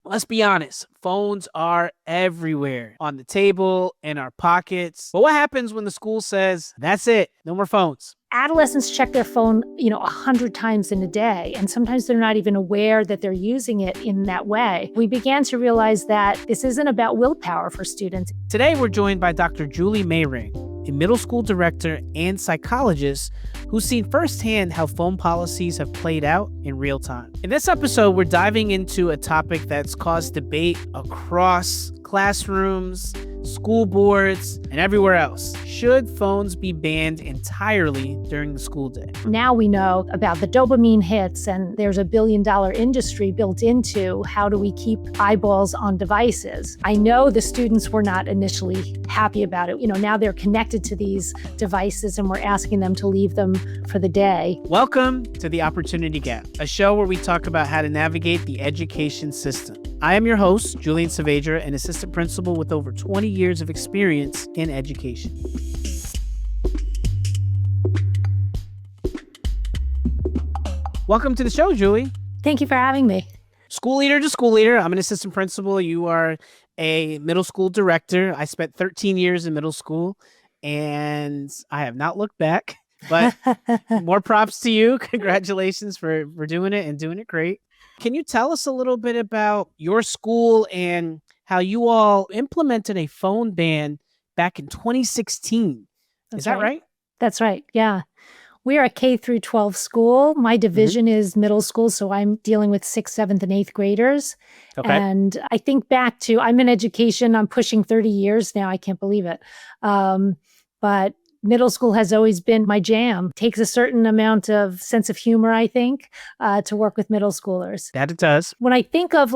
Let's be honest, phones are everywhere, on the table, in our pockets. But what happens when the school says, that's it, no more phones? Adolescents check their phone, 100 times in a day, and sometimes they're not even aware that they're using it in that way. We began to realize that this isn't about willpower for students. Today, we're joined by Dr. Julie Mayring, a middle school director and psychologist who's seen firsthand how phone policies have played out in real time. In this episode, we're diving into a topic that's caused debate across classrooms, school boards, and everywhere else. Should phones be banned entirely during the school day? Now we know about the dopamine hits, and there's a billion-dollar industry built into how do we keep eyeballs on devices. I know the students were not initially happy about it. Now they're connected to these devices, and we're asking them to leave them for the day. Welcome to The Opportunity Gap, a show where we talk about how to navigate the education system. I am your host, Julian, an assistant principal with over 20 years of experience in education. Welcome to the show, Julie. Thank you for having me. School leader to school leader. I'm an assistant principal. You are a middle school director. I spent 13 years in middle school, and I have not looked back, but more props to you. Congratulations for doing it and doing it great. Can you tell us a little bit about your school and how you all implemented a phone ban back in 2016? Is that right? That's right. Yeah. We're a K through 12 school. My division is middle school, so I'm dealing with 6th, 7th, and 8th graders. Okay. And I think back to, I'm in education, I'm pushing 30 years now. I can't believe it. But middle school has always been my jam. Takes a certain amount of sense of humor, I think, to work with middle schoolers. That it does. When I think of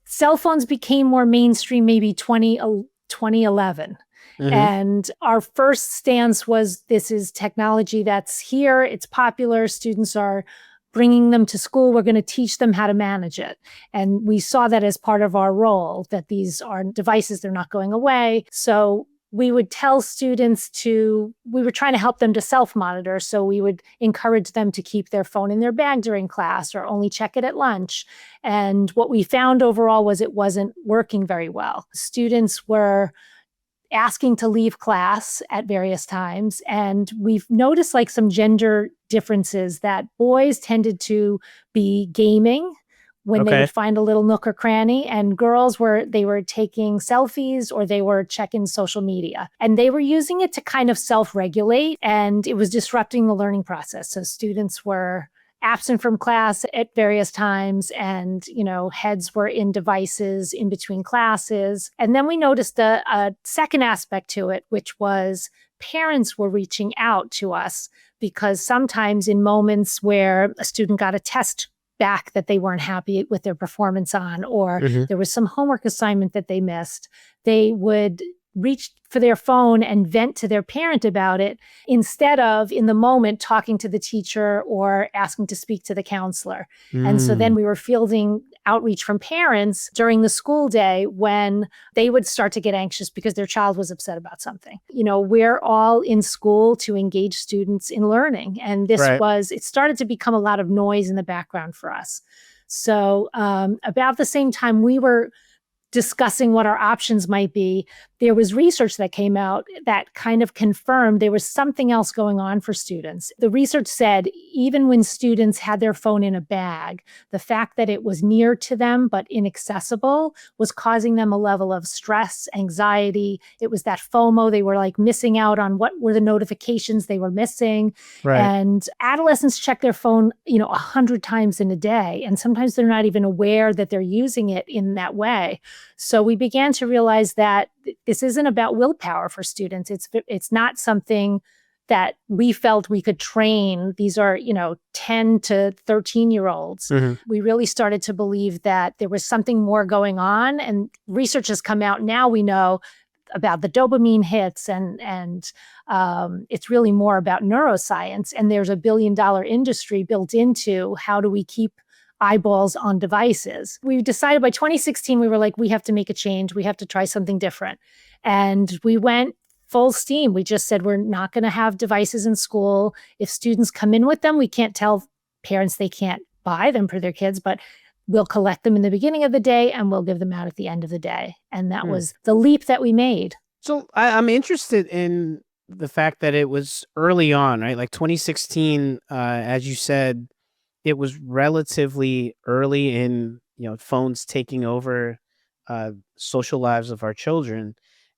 cell phones became more mainstream, maybe 2011. Mm-hmm. And our first stance was, this is technology that's here. It's popular. Students are bringing them to school. We're going to teach them how to manage it. And we saw that as part of our role, that these are devices, they're not going away. So we would tell students we were trying to help them to self-monitor. So we would encourage them to keep their phone in their bag during class or only check it at lunch. And what we found overall was it wasn't working very well. Students were asking to leave class at various times. And we've noticed some gender differences, that boys tended to be gaming when they would find a little nook or cranny, and girls were taking selfies or they were checking social media. And they were using it to kind of self-regulate, and it was disrupting the learning process. So students were absent from class at various times, and heads were in devices in between classes. And then we noticed a second aspect to it, which was parents were reaching out to us, because sometimes in moments where a student got a test back that they weren't happy with their performance on, or there was some homework assignment that they missed, they would reach for their phone and vent to their parent about it, instead of in the moment talking to the teacher or asking to speak to the counselor. And so then we were fielding outreach from parents during the school day when they would start to get anxious because their child was upset about something. We're all in school to engage students in learning. And it started to become a lot of noise in the background for us. So about the same time we were discussing what our options might be, there was research that came out that kind of confirmed there was something else going on for students. The research said even when students had their phone in a bag, the fact that it was near to them but inaccessible was causing them a level of stress, anxiety. It was that FOMO. They were missing out on what were the notifications they were missing. Right. And adolescents check their phone, 100 times in a day, and sometimes they're not even aware that they're using it in that way. So we began to realize that this isn't about willpower for students. It's not something that we felt we could train. These are, 10 to 13-year-olds. We really started to believe that there was something more going on, and research has come out. Now we know about the dopamine hits, and it's really more about neuroscience. And there's a billion-dollar industry built into how do we keep eyeballs on devices. We decided by 2016, we were we have to make a change. We have to try something different. And we went full steam. We just said, we're not going to have devices in school. If students come in with them, we can't tell parents they can't buy them for their kids, but we'll collect them in the beginning of the day and we'll give them out at the end of the day. And that Hmm. was the leap that we made. So I'm interested in the fact that it was early on, right? Like 2016, as you said, it was relatively early in, phones taking over social lives of our children.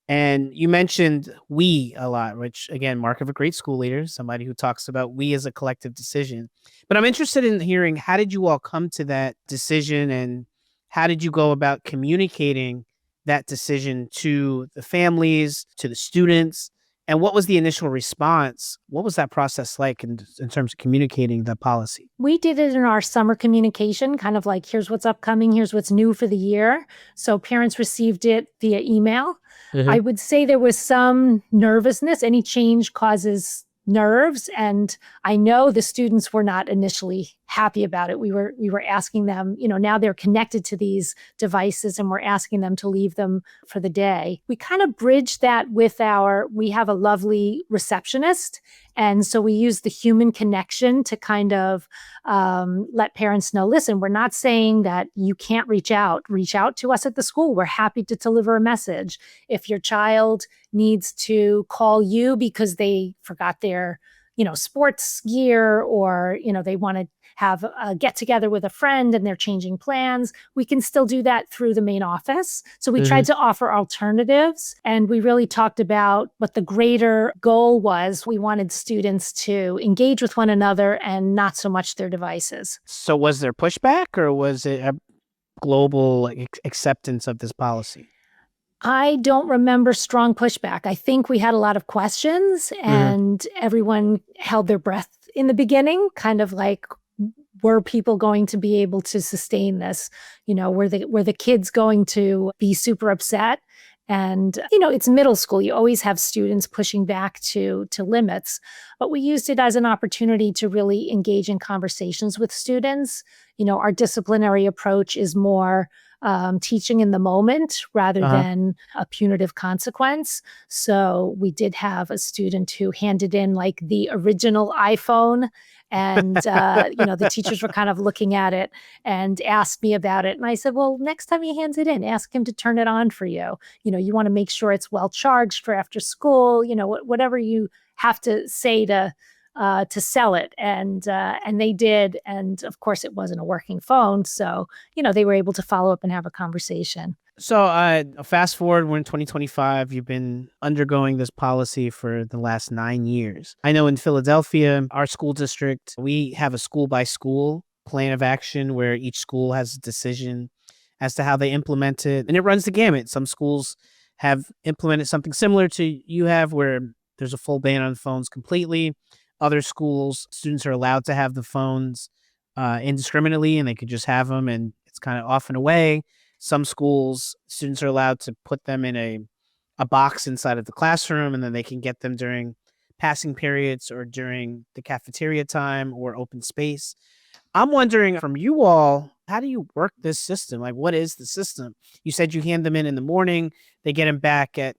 And you mentioned we a lot, which again, mark of a great school leader, somebody who talks about we as a collective decision. But I'm interested in hearing, how did you all come to that decision, and how did you go about communicating that decision to the families, to the students? And what was the initial response? What was that process like in terms of communicating the policy? We did it in our summer communication, kind of like, here's what's upcoming, here's what's new for the year. So parents received it via email. I Hmm. would say there was some nervousness. Any change causes nerves. And I know the students were not initially happy about it. We were asking them, now they're connected to these devices and we're asking them to leave them for the day. We kind of bridged that with we have a lovely receptionist. And so we use the human connection to kind of let parents know, listen, we're not saying that you can't reach out to us at the school. We're happy to deliver a message. If your child needs to call you because they forgot their, sports gear, or, they want to have a get together with a friend and they're changing plans, we can still do that through the main office. So we Hmm. tried to offer alternatives, and we really talked about what the greater goal was. We wanted students to engage with one another and not so much their devices. So was there pushback, or was it a global like, acceptance of this policy? I don't remember strong pushback. I think we had a lot of questions Hmm. and everyone held their breath in the beginning, kind of like, were people going to be able to sustain this? Were the kids going to be super upset? And, it's middle school. You always have students pushing back to limits, but we used it as an opportunity to really engage in conversations with students. Our disciplinary approach is more teaching in the moment rather Uh-huh. than a punitive consequence. So we did have a student who handed in like the original iPhone, and the teachers were kind of looking at it and asked me about it. And I said, well, next time he hands it in, ask him to turn it on for you. You want to make sure it's well charged for after school. Whatever you have to say to sell it. And they did. And of course, it wasn't a working phone, so they were able to follow up and have a conversation. So, fast forward, we're in 2025. You've been undergoing this policy for the last 9 years. I know in Philadelphia, our school district, we have a school by school plan of action where each school has a decision as to how they implement it. And it runs the gamut. Some schools have implemented something similar to you have, where there's a full ban on phones completely. Other schools, students are allowed to have the phones indiscriminately, and they could just have them and it's kind of off and away. Some schools, students are allowed to put them in a box inside of the classroom, and then they can get them during passing periods or during the cafeteria time or open space. I'm wondering from you all, how do you work this system? Like, what is the system? You said you hand them in the morning, they get them back at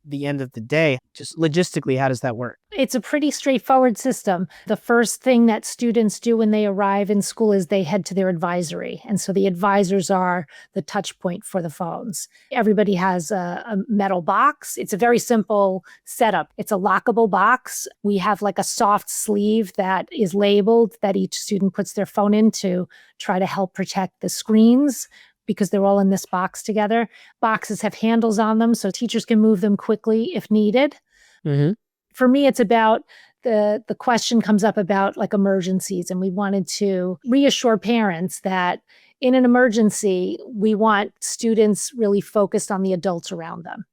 the end of the day. Just logistically, how does that work? It's a pretty straightforward system. The first thing that students do when they arrive in school is they head to their advisory. And so the advisors are the touch point for the phones. Everybody has a metal box. It's a very simple setup. It's a lockable box. We have like a soft sleeve that is labeled that each student puts their phone into, try to help protect the screens, because they're all in this box together. Boxes have handles on them, so teachers can move them quickly if needed. Hmm. For me, it's about the question comes up about like emergencies, and we wanted to reassure parents that in an emergency, we want students really focused on the adults around them.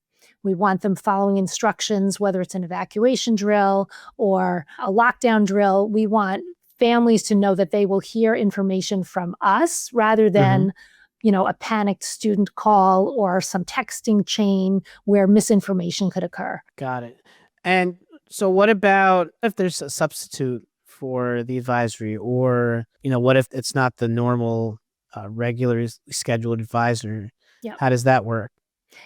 We want them following instructions, whether it's an evacuation drill or a lockdown drill. We want families to know that they will hear information from us rather Hmm. than a panicked student call or some texting chain where misinformation could occur. Got it. And so, what about if there's a substitute for the advisory, or what if it's not the normal, regularly scheduled advisor? Yeah. How does that work?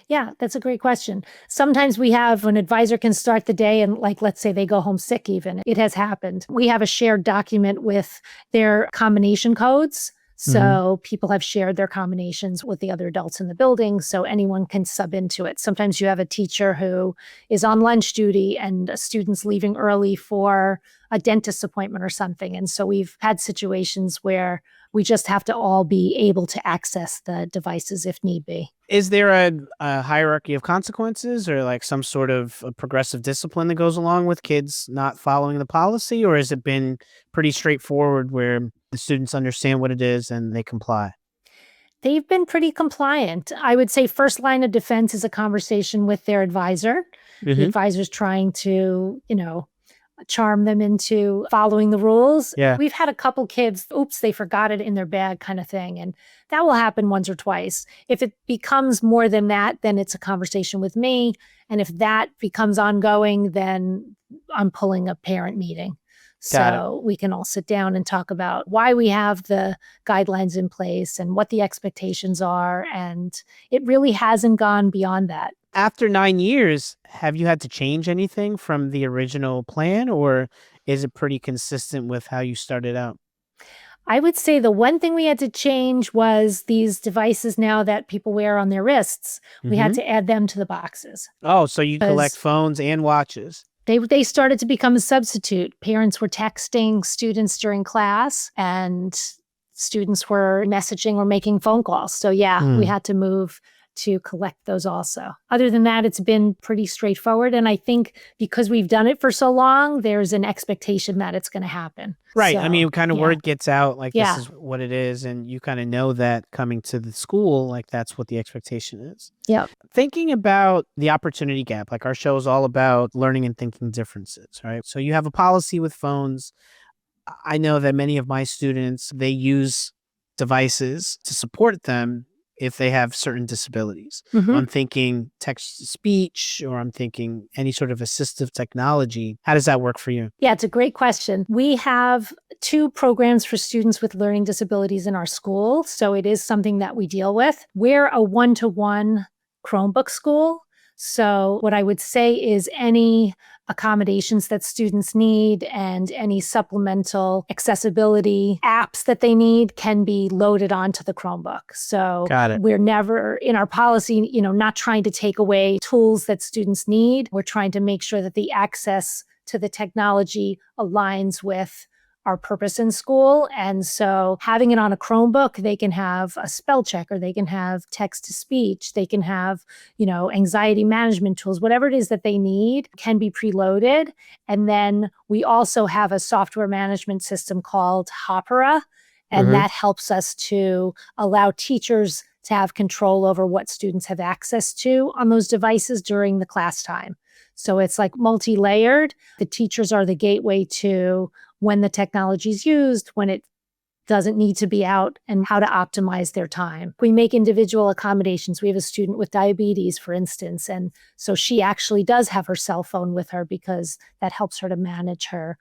Yeah, that's a great question. Sometimes we have an advisor can start the day and, like, let's say they go home sick even. It has happened. We have a shared document with their combination codes. Mhm. So people have shared their combinations with the other adults in the building, so anyone can sub into it. Sometimes you have a teacher who is on lunch duty and a student's leaving early for a dentist appointment or something. And so we've had situations where we just have to all be able to access the devices if need be. Is there a hierarchy of consequences or like some sort of a progressive discipline that goes along with kids not following the policy? Or has it been pretty straightforward where the students understand what it is and they comply? They've been pretty compliant. I would say first line of defense is a conversation with their advisor. The Hmm. advisor's trying to, charm them into following the rules. Yeah. We've had a couple kids, oops, they forgot it in their bag kind of thing. And that will happen once or twice. If it becomes more than that, then it's a conversation with me. And if that becomes ongoing, then I'm pulling a parent meeting. Got it. So we can all sit down and talk about why we have the guidelines in place and what the expectations are. And it really hasn't gone beyond that. After 9 years, have you had to change anything from the original plan or is it pretty consistent with how you started out? I would say the one thing we had to change was these devices now that people wear on their wrists. We had Hmm. to add them to the boxes Oh, so you collect because phones and watches. they started to become a substitute. Parents were texting students during class and students were messaging or making phone calls. So yeah, we Hmm. had to move to collect those also. Other than that, it's been pretty straightforward. And I think because we've done it for so long, there's an expectation that it's going to happen. Right. I So mean, kind of yeah, word gets out like this yeah, is what it is, and you kind of know that coming to the school, like that's what the expectation is. yeah. Thinking about the opportunity gap, like our show is all about learning and thinking differences, right? So you have a policy with phones. I know that many of my students, they use devices to support them if they have certain disabilities. Mhm. I'm thinking text to speech or I'm thinking any sort of assistive technology. How does that work for you? Yeah, it's a great question. We have two programs for students with learning disabilities in our school. So it is something that we deal with. We're a one-to-one Chromebook school. So what I would say is any accommodations that students need and any supplemental accessibility apps that they need can be loaded onto the Chromebook. So Got it. we're never in our policy, not trying to take away tools that students need. We're trying to make sure that the access to the technology aligns with our purpose in school. And so having it on a Chromebook, they can have a spell check or they can have text to speech. They can have, anxiety management tools, whatever it is that they need can be preloaded. And then we also have a software management system called Hopera. And Hmm. that helps us to allow teachers to have control over what students have access to on those devices during the class time. So it's like multi-layered. The teachers are the gateway to when the technology is used, when it doesn't need to be out, and how to optimize their time. We make individual accommodations. We have a student with diabetes, for instance, and so she actually does have her cell phone with her because that helps her to manage her,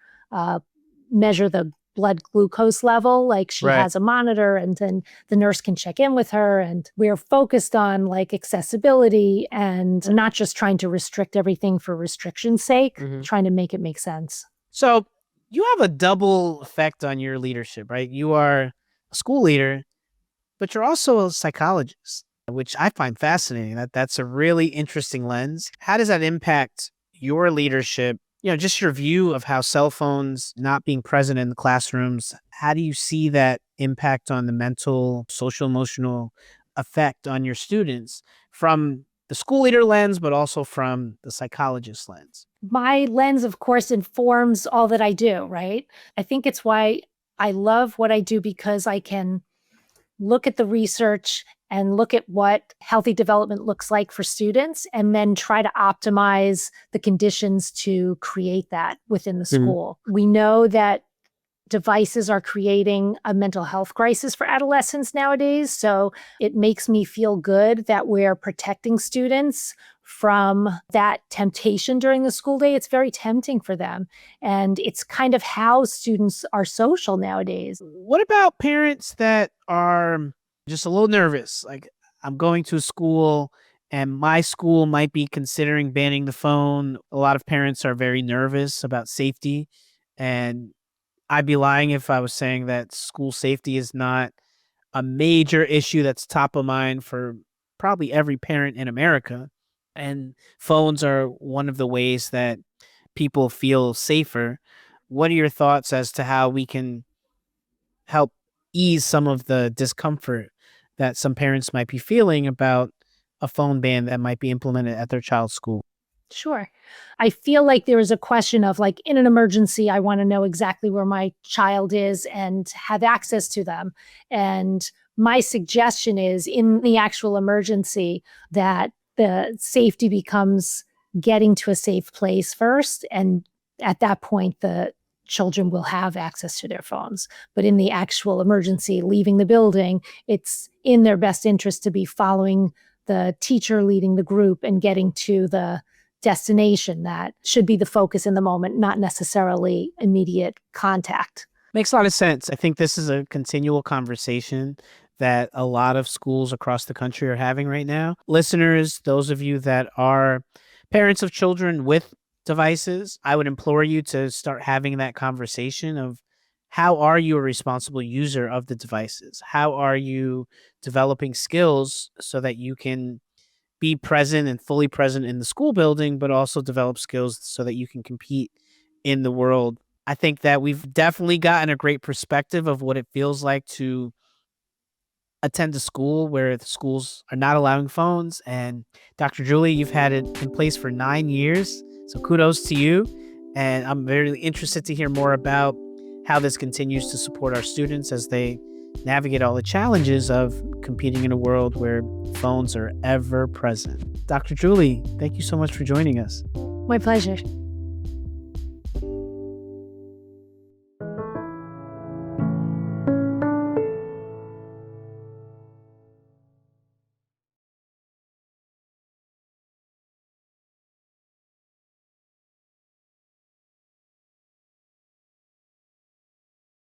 measure the blood glucose level. Like she Right. has a monitor and then the nurse can check in with her. And we're focused on like accessibility and not just trying to restrict everything for restriction's sake, Hmm. trying to make it make sense. So you have a double effect on your leadership, right? You are a school leader, but you're also a psychologist, which I find fascinating. That's a really interesting lens. How does that impact your leadership? Just your view of how cell phones not being present in the classrooms. How do you see that impact on the mental, social, emotional effect on your students from the school leader lens, but also from the psychologist lens? My lens, of course, informs all that I do, right? I think it's why I love what I do because I can look at the research and look at what healthy development looks like for students and then try to optimize the conditions to create that within the Mhm. school. We know that devices are creating a mental health crisis for adolescents nowadays. So it makes me feel good that we're protecting students from that temptation during the school day. It's very tempting for them. And it's kind of how students are social nowadays. What about parents that are just a little nervous? Like, I'm going to a school and my school might be considering banning the phone. A lot of parents are very nervous about safety. And I'd be lying if I was saying that school safety is not a major issue that's top of mind for probably every parent in America. And phones are one of the ways that people feel safer. What are your thoughts as to how we can help ease some of the discomfort that some parents might be feeling about a phone ban that might be implemented at their child's school? Sure. I feel like there is a question of like in an emergency, I want to know exactly where my child is and have access to them. And my suggestion is in the actual emergency that the safety becomes getting to a safe place first. And at that point, the children will have access to their phones. But in the actual emergency, leaving the building, it's in their best interest to be following the teacher leading the group and getting to the destination. That should be the focus in the moment, not necessarily immediate contact. Makes a lot of sense. I think this is a continual conversation that a lot of schools across the country are having right now. Listeners, those of you that are parents of children with devices, I would implore you to start having that conversation of how are you a responsible user of the devices? How are you developing skills so that you can be present and fully present in the school building, but also develop skills so that you can compete in the world? I think that we've definitely gotten a great perspective of what it feels like to attend a school where the schools are not allowing phones. And Dr. Julie, you've had it in place for 9 years. So kudos to you. And I'm very interested to hear more about how this continues to support our students as they navigate all the challenges of competing in a world where phones are ever present. Dr. Julie, thank you so much for joining us. My pleasure.